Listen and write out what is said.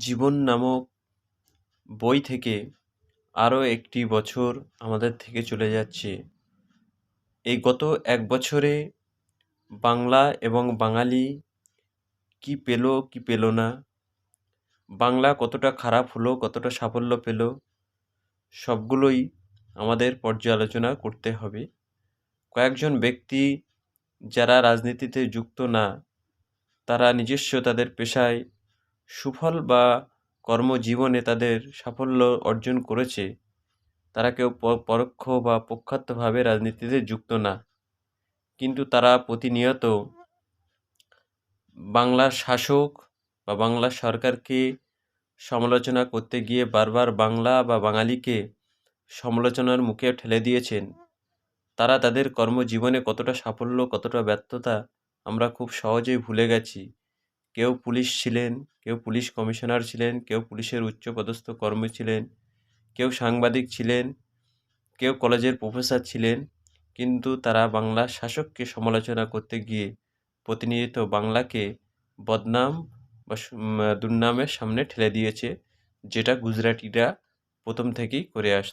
জীবন নামক বই থেকে আরও একটি বছর আমাদের থেকে চলে যাচ্ছে। এই গত ১ বছরে বাংলা এবং বাঙালি কী পেল, কী পেল না, বাংলা কতটা খারাপ হলো, কতটা সাফল্য পেল, সবগুলোই আমাদের পর্যালোচনা করতে হবে। কয়েকজন ব্যক্তি যারা রাজনীতিতে যুক্ত না, তারা নিজস্ব তাদের পেশায় সুফল বা কর্মজীবনে তাদের সাফল্য অর্জন করেছে। তারা কেউ পরোক্ষ বা প্রত্যক্ষভাবে রাজনীতিতে যুক্ত না, কিন্তু তারা প্রতিনিয়ত বাংলার শাসক বা বাংলার সরকারকে সমালোচনা করতে গিয়ে বারবার বাংলা বা বাঙালিকে সমালোচনার মুখে ঠেলে দিয়েছেন। তারা তাদের কর্মজীবনে কতটা সাফল্য, কতটা ব্যর্থতা আমরা খুব সহজেই ভুলে গেছি। কেউ পুলিশ ছিলেন, কেউ পুলিশ কমিশনার ছিলেন, কেউ পুলিশের উচ্চপদস্থ কর্মী ছিলেন, কেউ সাংবাদিক ছিলেন, কেউ কলেজের প্রফেসর ছিলেন, কিন্তু তারা বাংলার শাসককে সমালোচনা করতে গিয়ে প্রতিনিয়ত বাংলাকে বদনাম বা দুর্নামের সামনে ঠেলে দিয়েছে, যেটা গুজরাটিরা প্রথম থেকেই করে আসছে।